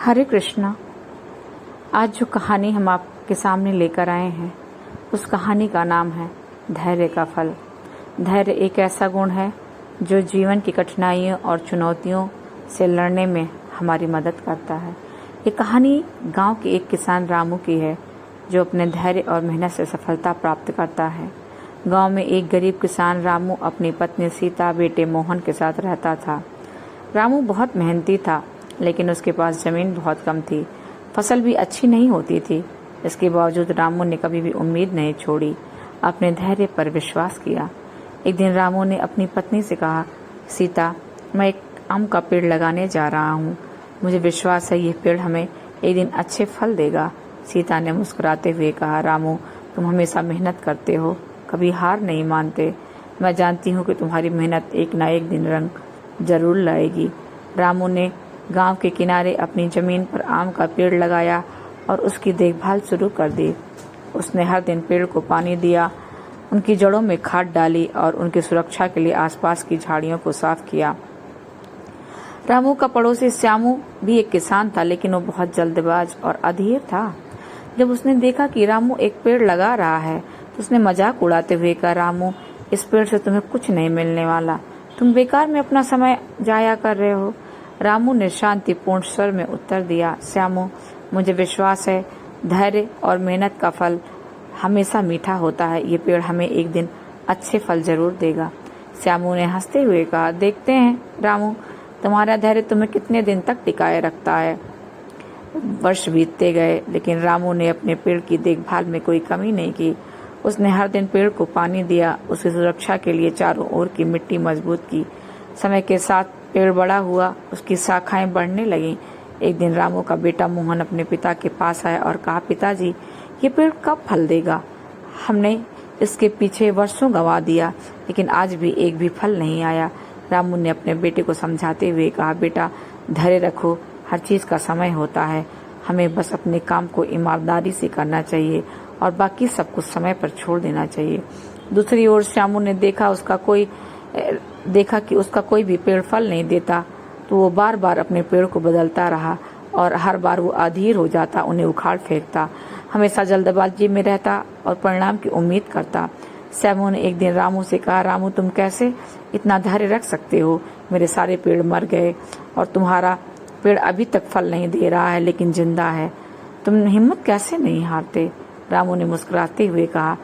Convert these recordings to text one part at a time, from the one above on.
हरे कृष्णा। आज जो कहानी हम आपके सामने लेकर आए हैं उस कहानी का नाम है धैर्य का फल। धैर्य एक ऐसा गुण है जो जीवन की कठिनाइयों और चुनौतियों से लड़ने में हमारी मदद करता है। ये कहानी गांव के एक किसान रामू की है जो अपने धैर्य और मेहनत से सफलता प्राप्त करता है। गांव में एक गरीब किसान रामू अपनी पत्नी सीता, बेटे मोहन के साथ रहता था। रामू बहुत मेहनती था लेकिन उसके पास जमीन बहुत कम थी। फसल भी अच्छी नहीं होती थी। इसके बावजूद रामू ने कभी भी उम्मीद नहीं छोड़ी, अपने धैर्य पर विश्वास किया। एक दिन रामू ने अपनी पत्नी से कहा, सीता, मैं एक आम का पेड़ लगाने जा रहा हूँ। मुझे विश्वास है ये पेड़ हमें एक दिन अच्छे फल देगा। सीता ने मुस्कुराते हुए कहा, रामू, तुम हमेशा मेहनत करते हो, कभी हार नहीं मानते। मैं जानती हूँ कि तुम्हारी मेहनत एक ना एक दिन रंग जरूर लाएगी। रामू ने गांव के किनारे अपनी जमीन पर आम का पेड़ लगाया और उसकी देखभाल शुरू कर दी। उसने हर दिन पेड़ को पानी दिया, उनकी जड़ों में खाद डाली और उनकी सुरक्षा के लिए आसपास की झाड़ियों को साफ किया। रामू का पड़ोसी श्यामू भी एक किसान था लेकिन वो बहुत जल्दबाज और अधीर था। जब उसने देखा कि रामू एक पेड़ लगा रहा है तो उसने मजाक उड़ाते हुए कहा, रामू, इस पेड़ से तुम्हें कुछ नहीं मिलने वाला, तुम बेकार में अपना समय जाया कर रहे हो। रामू ने शांतिपूर्ण स्वर में उत्तर दिया, श्यामू, मुझे विश्वास है धैर्य और मेहनत का फल हमेशा मीठा होता है। ये पेड़ हमें एक दिन अच्छे फल जरूर देगा। श्यामू ने हंसते हुए कहा, देखते हैं रामू, तुम्हारा धैर्य तुम्हें कितने दिन तक टिकाए रखता है। वर्ष बीतते गए लेकिन रामू ने अपने पेड़ की देखभाल में कोई कमी नहीं की। उसने हर दिन पेड़ को पानी दिया, उसकी सुरक्षा के लिए चारों ओर की मिट्टी मजबूत की। समय के साथ पेड़ बड़ा हुआ, उसकी शाखाएं बढ़ने लगीं। एक दिन रामू का बेटा मोहन अपने पिता के पास आया और कहा, पिताजी, ये पेड़ कब फल देगा? हमने इसके पीछे वर्षों गंवा दिया लेकिन आज भी एक भी फल नहीं आया। रामू ने अपने बेटे को समझाते हुए कहा, बेटा, धैर्य रखो, हर चीज का समय होता है। हमें बस अपने काम को ईमानदारी से करना चाहिए और बाकी सब कुछ समय पर छोड़ देना चाहिए। दूसरी ओर श्यामू ने देखा कि उसका कोई भी पेड़ फल नहीं देता तो वो बार बार अपने पेड़ को बदलता रहा और हर बार वो अधीर हो जाता, उन्हें उखाड़ फेंकता, हमेशा जल्दबाजी में रहता और परिणाम की उम्मीद करता। श्यामू ने एक दिन रामू से कहा, रामू, तुम कैसे इतना धैर्य रख सकते हो? मेरे सारे पेड़ मर गए और तुम्हारा पेड़ अभी तक फल नहीं दे रहा है लेकिन जिंदा है। तुम हिम्मत कैसे नहीं हारते? रामू ने मुस्कुराते हुए कहा,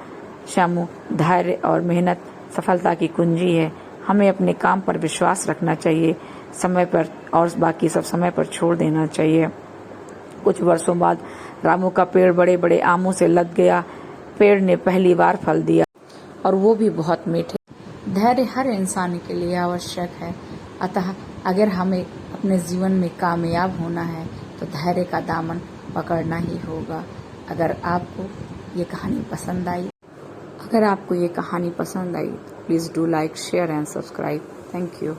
श्यामू, धैर्य और मेहनत सफलता की कुंजी है। हमें अपने काम पर विश्वास रखना चाहिए, समय पर, और बाकी सब समय पर छोड़ देना चाहिए। कुछ वर्षों बाद रामू का पेड़ बड़े बड़े आमों से लद गया। पेड़ ने पहली बार फल दिया और वो भी बहुत मीठे। धैर्य हर इंसान के लिए आवश्यक है, अतः अगर हमें अपने जीवन में कामयाब होना है तो धैर्य का दामन पकड़ना ही होगा। अगर आपको ये कहानी पसंद आई तो please do like, share and subscribe. Thank you.